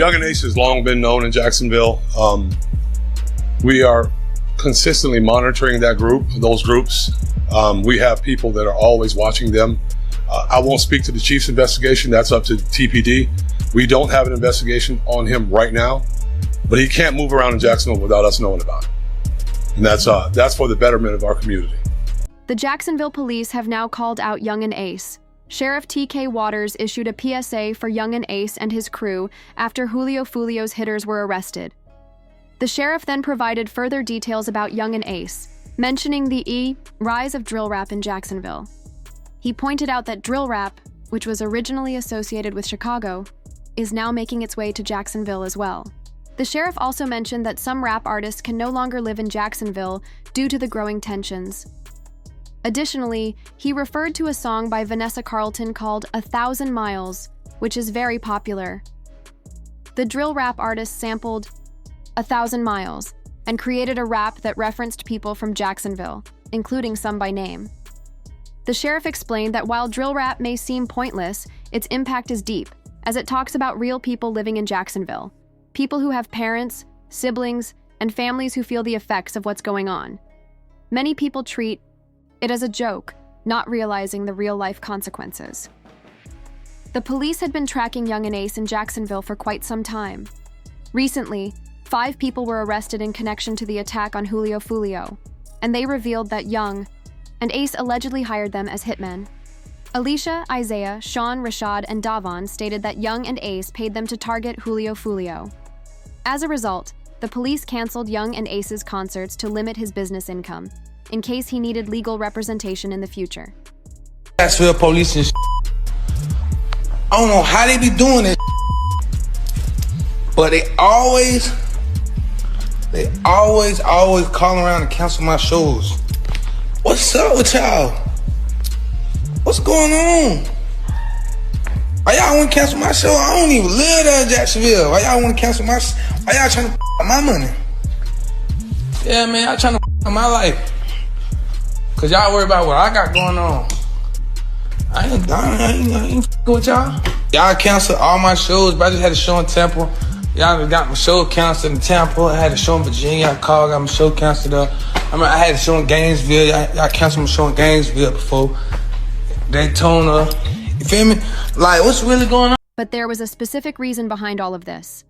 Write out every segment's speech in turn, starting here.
Yungeen Ace has long been known in Jacksonville. We are consistently monitoring those groups. We have people that are always watching them. I won't speak to the chief's investigation. That's up to TPD. We don't have an investigation on him right now, but he can't move around in Jacksonville without us knowing about it. And that's for the betterment of our community. The Jacksonville police have now called out Yungeen Ace. Sheriff T.K. Waters issued a PSA for Yungeen Ace and his crew after Julio Foolio's hitters were arrested. The sheriff then provided further details about Yungeen Ace, mentioning the rise of drill rap in Jacksonville. He pointed out that drill rap, which was originally associated with Chicago, is now making its way to Jacksonville as well. The sheriff also mentioned that some rap artists can no longer live in Jacksonville due to the growing tensions. Additionally, he referred to a song by Vanessa Carlton called 1,000 Miles, which is very popular. The drill rap artist sampled 1,000 Miles and created a rap that referenced people from Jacksonville, including some by name. The sheriff explained that while drill rap may seem pointless, its impact is deep, as it talks about real people living in Jacksonville, people who have parents, siblings, and families who feel the effects of what's going on. Many people treat it as a joke, not realizing the real-life consequences. The police had been tracking Yungeen Ace in Jacksonville for quite some time. Recently, 5 people were arrested in connection to the attack on Julio Foolio, and they revealed that Young and Ace allegedly hired them as hitmen. Alicia, Isaiah, Sean, Rashad, and Davon stated that Young and Ace paid them to target Julio Foolio. As a result, the police canceled Young and Ace's concerts to limit his business income, in case he needed legal representation in the future. Jacksonville police and I don't know how they be doing it, but they always call around and cancel my shows. What's up with y'all? What's going on? Why y'all want to cancel my show? I don't even live there in Jacksonville. Why y'all want to cancel my? Why y'all trying to my money? Yeah, man, y'all trying to my life. Cause y'all worry about what I got going on. I ain't with y'all. Y'all canceled all my shows, but I just had a show in Temple. Y'all got my show canceled in Temple. I had a show in Virginia. I called, got my show canceled up. I had a show in Gainesville. Y'all canceled my show in Gainesville before. Daytona. You feel me? Like, what's really going on? But there was a specific reason behind all of this.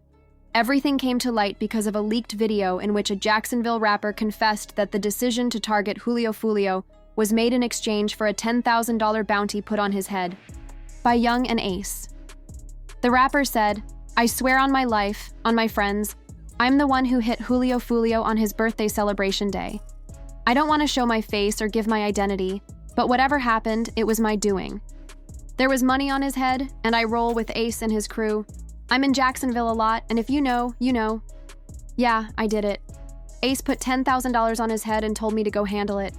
Everything came to light because of a leaked video in which a Jacksonville rapper confessed that the decision to target Julio Foolio was made in exchange for a $10,000 bounty put on his head by Yungeen Ace. The rapper said, "I swear on my life, on my friends, I'm the one who hit Julio Foolio on his birthday celebration day. I don't want to show my face or give my identity, but whatever happened, it was my doing. There was money on his head, and I roll with Ace and his crew. I'm in Jacksonville a lot, and if you know, you know. Yeah, I did it. Ace put $10,000 on his head and told me to go handle it.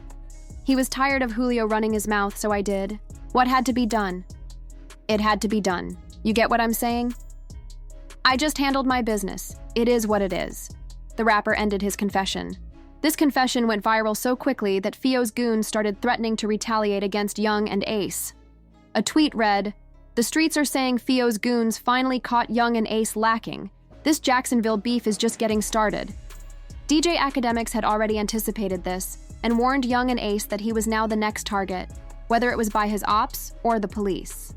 He was tired of Julio running his mouth, so I did. What had to be done? It had to be done. You get what I'm saying? I just handled my business. It is what it is." The rapper ended his confession. This confession went viral so quickly that Fio's goons started threatening to retaliate against Young and Ace. A tweet read, "The streets are saying Fio's goons finally caught Young and Ace lacking. This Jacksonville beef is just getting started." DJ Academics had already anticipated this and warned Young and Ace that he was now the next target, whether it was by his ops or the police.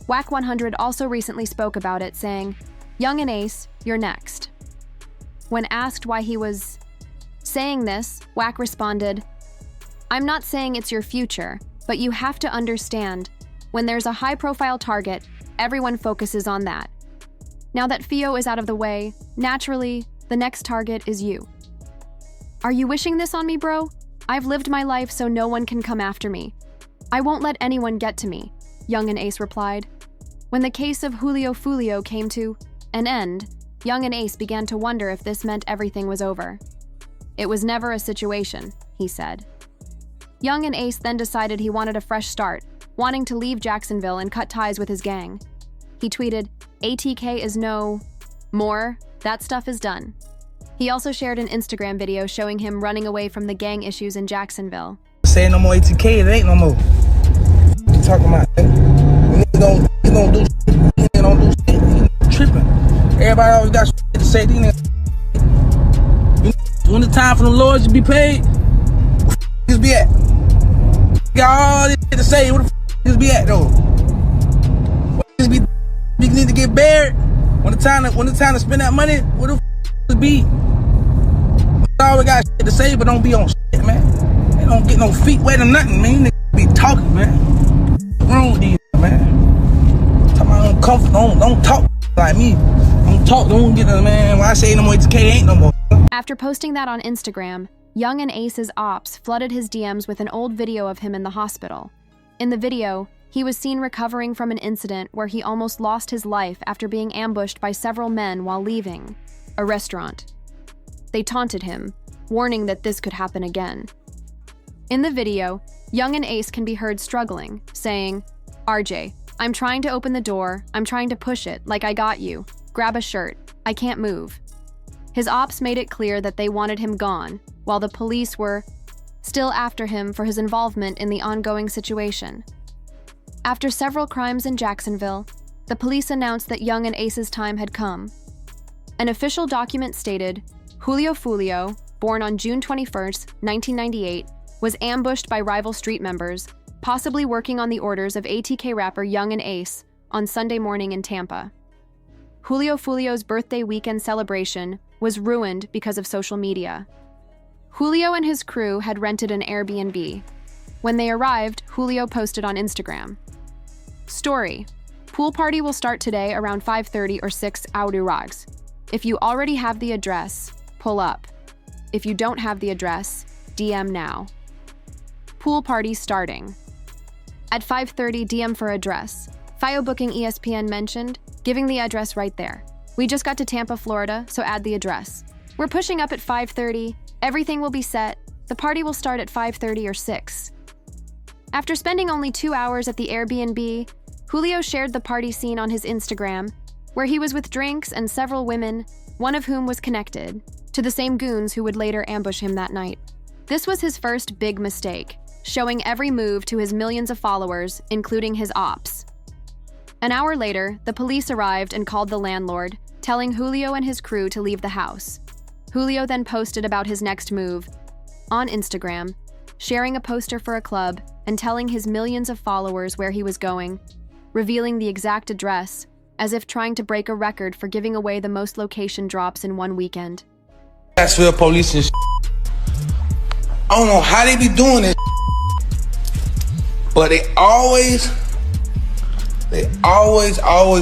Whack 100 also recently spoke about it, saying, "Young and Ace, you're next." When asked why he was saying this, Whack responded, "I'm not saying it's your future, but you have to understand, when there's a high-profile target, everyone focuses on that. Now that Fio is out of the way, naturally, the next target is you. Are you wishing this on me, bro? I've lived my life so no one can come after me. I won't let anyone get to me," Young and Ace replied. When the case of Julio Foolio came to an end, Young and Ace began to wonder if this meant everything was over. "It was never a situation," he said. Young and Ace then decided he wanted a fresh start, wanting to leave Jacksonville and cut ties with his gang. He tweeted, "ATK is no more, that stuff is done." He also shared an Instagram video showing him running away from the gang issues in Jacksonville. Say no more ATK, it ain't no more. What you talking about? Niggas don't do shit, tripping. Everybody always got shit to say. These niggas. When the time for the Lord to be paid, where the niggas be at? Got all this shit to say. Where the niggas be at though? Where the niggas need to get buried? When the time to spend that money, where the niggas be? They always got shit to say, but don't be on shit, man. They don't get no feet wet or nothing, man. These niggas be talking, man. What's wrong with these niggas, man? Talking about uncomfortable. Don't talk like me. Don't get the man. When I say no more, it's K ain't no more. After posting that on Instagram, Yungeen Ace's ops flooded his DMs with an old video of him in the hospital. In the video, he was seen recovering from an incident where he almost lost his life after being ambushed by several men while leaving a restaurant. They taunted him, warning that this could happen again. In the video, Yungeen Ace can be heard struggling, saying, "RJ, I'm trying to open the door, I'm trying to push it, like I got you. Grab a shirt, I can't move." His ops made it clear that they wanted him gone, while the police were still after him for his involvement in the ongoing situation. After several crimes in Jacksonville, the police announced that Yungeen Ace's time had come. An official document stated, Julio Foolio, born on June 21, 1998, was ambushed by rival street members, possibly working on the orders of ATK rapper Yungeen Ace on Sunday morning in Tampa. Julio Foolio's birthday weekend celebration was ruined because of social media. Julio and his crew had rented an Airbnb. When they arrived, Julio posted on Instagram. Story: Pool party will start today around 5:30 or 6 Audurags. If you already have the address, pull up. If you don't have the address, DM now. Pool party starting. At 5:30, DM for address. FIO booking ESPN mentioned, giving the address right there. We just got to Tampa, Florida, so add the address. We're pushing up at 5:30. Everything will be set. The party will start at 5:30 or 6. After spending only 2 hours at the Airbnb, Julio shared the party scene on his Instagram, where he was with drinks and several women, one of whom was connected to the same goons who would later ambush him that night. This was his first big mistake, showing every move to his millions of followers, including his ops. An hour later, the police arrived and called the landlord, telling Julio and his crew to leave the house. Julio then posted about his next move on Instagram, sharing a poster for a club and telling his millions of followers where he was going, revealing the exact address, as if trying to break a record for giving away the most location drops in one weekend. Jacksonville police and I don't know how they be doing it, but they always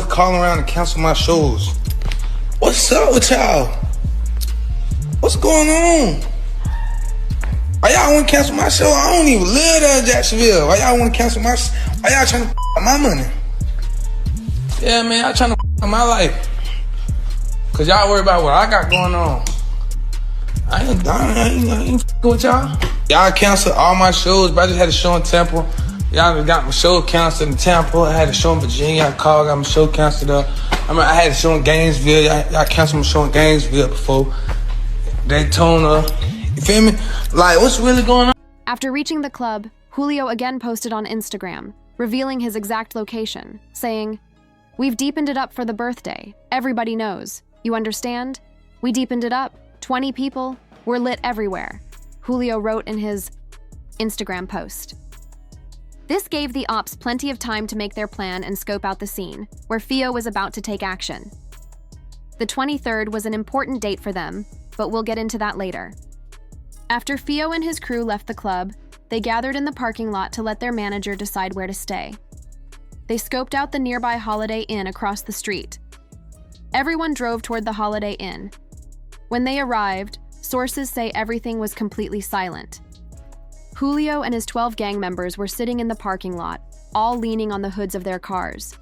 call around and cancel my shows. What's up with y'all? What's going on? Why y'all want to cancel my show? I don't even live there in Jacksonville. Why y'all want to cancel my show? Why y'all trying to my money? Yeah, man, y'all trying to my life. Cause y'all worry about what I got going on. I ain't with y'all. Y'all canceled all my shows, but I just had a show in Tampa. Y'all got my show canceled in Tampa. I had a show in Virginia. I called, got my show canceled up. I had a show in Gainesville. Y'all canceled my show in Gainesville before. Daytona. You feel me? Like, what's really going on? After reaching the club, Julio again posted on Instagram, revealing his exact location, saying, "We've deepened it up for the birthday. Everybody knows. You understand? We deepened it up. 20 people. We're lit everywhere," Julio wrote in his Instagram post. This gave the ops plenty of time to make their plan and scope out the scene, where FIO was about to take action. The 23rd was an important date for them, but we'll get into that later. After FIO and his crew left the club, they gathered in the parking lot to let their manager decide where to stay. They scoped out the nearby Holiday Inn across the street. Everyone drove toward the Holiday Inn. When they arrived, sources say everything was completely silent. Julio and his 12 gang members were sitting in the parking lot, all leaning on the hoods of their cars.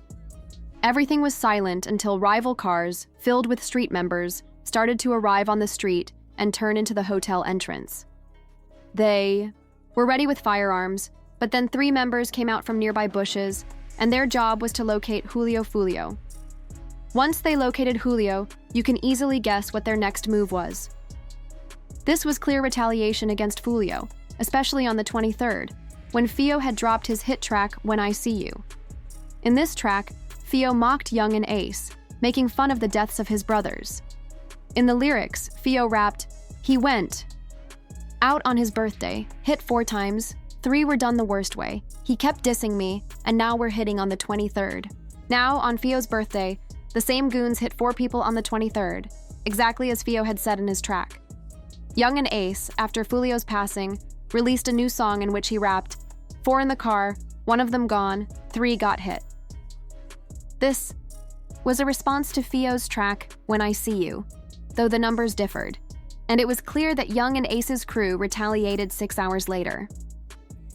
Everything was silent until rival cars, filled with street members, started to arrive on the street and turn into the hotel entrance. They were ready with firearms, but then 3 members came out from nearby bushes, and their job was to locate Julio Foolio. Once they located Julio, you can easily guess what their next move was. This was clear retaliation against Foolio, especially on the 23rd, when FIO had dropped his hit track, When I See You. In this track, FIO mocked Yungeen Ace, making fun of the deaths of his brothers. In the lyrics, Fio rapped, "He went out on his birthday, hit 4 times, 3 were done the worst way. He kept dissing me, and now we're hitting on the 23rd. Now, on Fio's birthday, the same goons hit 4 people on the 23rd, exactly as Fio had said in his track. Yungeen Ace, after Foolio's passing, released a new song in which he rapped, 4 in the car, 1 of them gone, 3 got hit. This was a response to Fio's track, When I See You, though the numbers differed, and it was clear that Yungeen Ace's crew retaliated 6 hours later.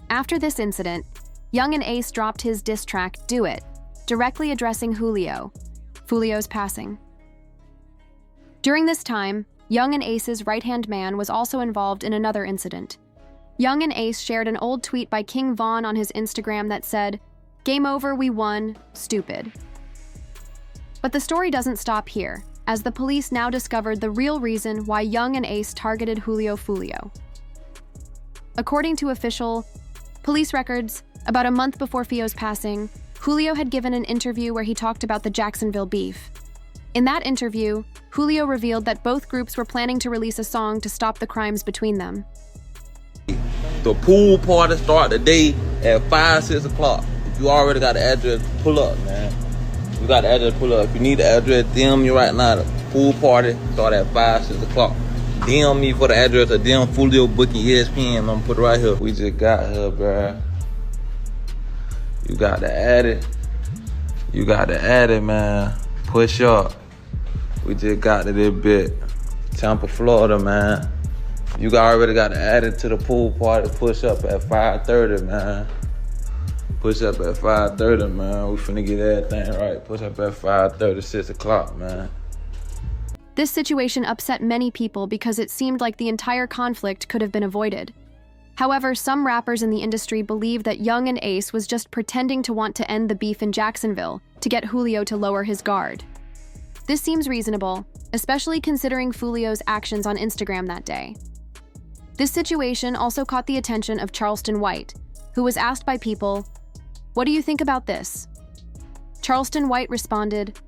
After this incident, Yungeen Ace dropped his diss track, Do It, directly addressing Julio's passing. During this time, Yungeen Ace's right-hand man was also involved in another incident. Yungeen Ace shared an old tweet by King Von on his Instagram that said, "Game over, we won, stupid." But the story doesn't stop here, as the police now discovered the real reason why Yungeen Ace targeted Julio Foolio. According to official police records, about a month before Fio's passing, Julio had given an interview where he talked about the Jacksonville beef. In that interview, Julio revealed that both groups were planning to release a song to stop the crimes between them. The pool party start today at 5, 6 o'clock. If you already got the address, pull up, man. You got the address, pull up. If you need the address, DM me right now. The pool party start at 5, 6 o'clock. DM me for the address or DM Julio booking ESPN. I'm gonna put it right here. We just got here, bruh. You got to add it. You got to add it, man. Push up. We just got to this bit. Tampa, Florida, man. You already got to add it to the pool party. Push up at 5:30, man. Push up at 5:30, man. We finna get everything right. Push up at 5:30, 6 o'clock, man. This situation upset many people because it seemed like the entire conflict could have been avoided. However, some rappers in the industry believe that Yungeen Ace was just pretending to want to end the beef in Jacksonville to get Julio to lower his guard. This seems reasonable, especially considering Foolio's actions on Instagram that day. This situation also caught the attention of Charleston White, who was asked by people, "What do you think about this?" Charleston White responded,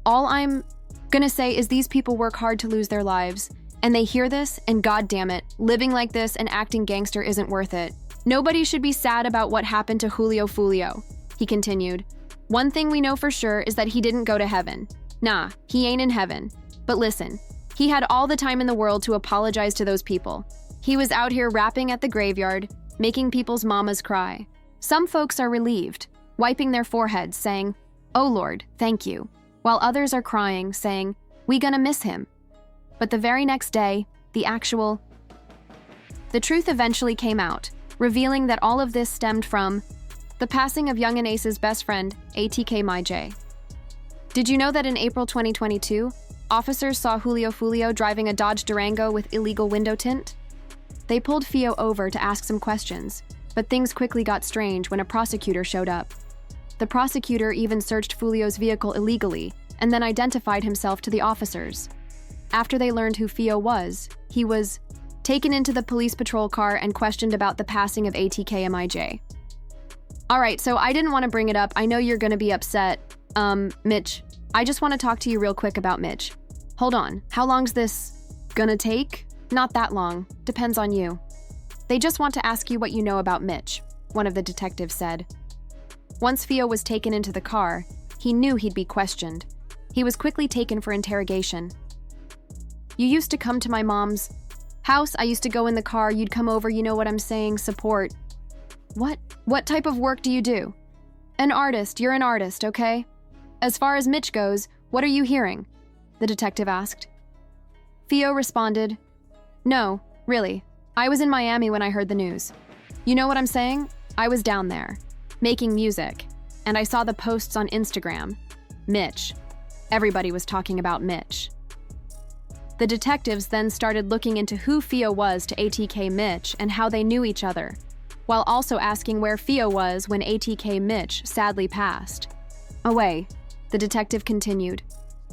"All I'm gonna say is these people work hard to lose their lives, and they hear this, and goddamn it, living like this and acting gangster isn't worth it. Nobody should be sad about what happened to Julio Foolio," he continued. "One thing we know for sure is that he didn't go to heaven. Nah, he ain't in heaven. But listen, he had all the time in the world to apologize to those people. He was out here rapping at the graveyard, making people's mamas cry. Some folks are relieved, wiping their foreheads, saying, 'Oh Lord, thank you,' while others are crying, saying, 'We gonna miss him.' But the very next day, the truth eventually came out, revealing that all of this stemmed from the passing of Yungeen Ace's best friend, ATK MyJ. Did you know that in April 2022, officers saw Julio Foolio driving a Dodge Durango with illegal window tint? They pulled Fio over to ask some questions, but things quickly got strange when a prosecutor showed up. The prosecutor even searched Foolio's vehicle illegally and then identified himself to the officers. After they learned who Fio was, he was taken into the police patrol car and questioned about the passing of ATK MIJ. All right, so I didn't want to bring it up. I know you're going to be upset. Mitch, I just want to talk to you real quick about Mitch. Hold on, how long's this gonna take? Not that long, depends on you. They just want to ask you what you know about Mitch, one of the detectives said. Once Fio was taken into the car, he knew he'd be questioned. He was quickly taken for interrogation. "You used to come to my mom's house. I used to go in the car. You'd come over, you know what I'm saying, support." What type of work do you do? "An artist. You're an artist, okay?" "As far as Mitch goes, what are you hearing?" the detective asked. Fio responded, "No, really. I was in Miami when I heard the news. You know what I'm saying? I was down there, making music, and I saw the posts on Instagram. Mitch. Everybody was talking about Mitch." The detectives then started looking into who Fio was to ATK Mitch and how they knew each other, while also asking where Fio was when ATK Mitch sadly passed. "Away," the detective continued.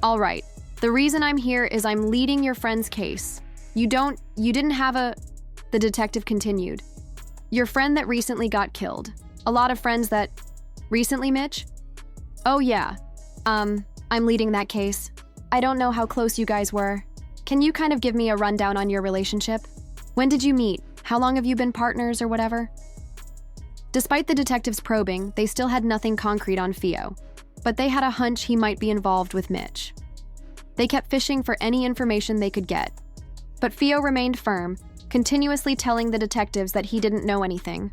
"All right, the reason I'm here is I'm leading your friend's case. You didn't have a..." The detective continued. "Your friend that recently got killed. A lot of friends that..." "Recently, Mitch?" "Oh yeah. I'm leading that case. I don't know how close you guys were. Can you kind of give me a rundown on your relationship? When did you meet? How long have you been partners or whatever? Despite the detectives probing, they still had nothing concrete on Fio, but they had a hunch he might be involved with Mitch. They kept fishing for any information they could get, but Fio remained firm, continuously telling the detectives that he didn't know anything.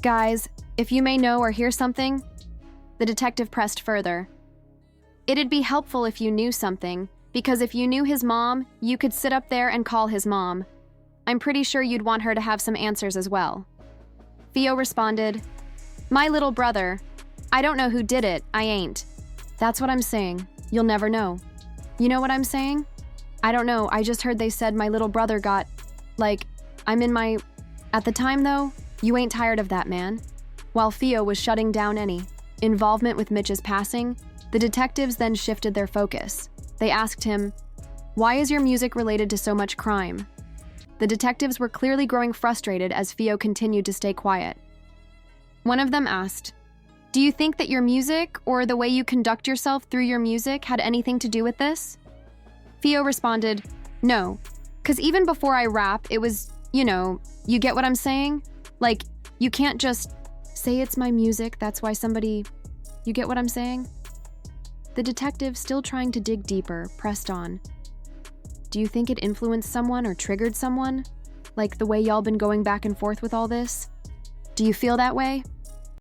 Guys, if you may know or hear something, the detective pressed further. It'd be helpful if you knew something, because if you knew his mom, you could sit up there and call his mom. I'm pretty sure you'd want her to have some answers as well. Fio responded, "My little brother. I don't know who did it, I ain't. That's what I'm saying. You'll never know. You know what I'm saying? I don't know, I just heard they said my little brother got, I'm in my... At the time though, you ain't tired of that, man." While Fio was shutting down any involvement with Mitch's passing, the detectives then shifted their focus. They asked him, "Why is your music related to so much crime?" The detectives were clearly growing frustrated as Fio continued to stay quiet. One of them asked, "Do you think that your music or the way you conduct yourself through your music had anything to do with this?" Fio responded, "No, because even before I rap, it was, you get what I'm saying? You can't just say it's my music, that's why somebody... You get what I'm saying?" The detective, still trying to dig deeper, pressed on. "Do you think it influenced someone or triggered someone? Like the way y'all been going back and forth with all this? Do you feel that way?"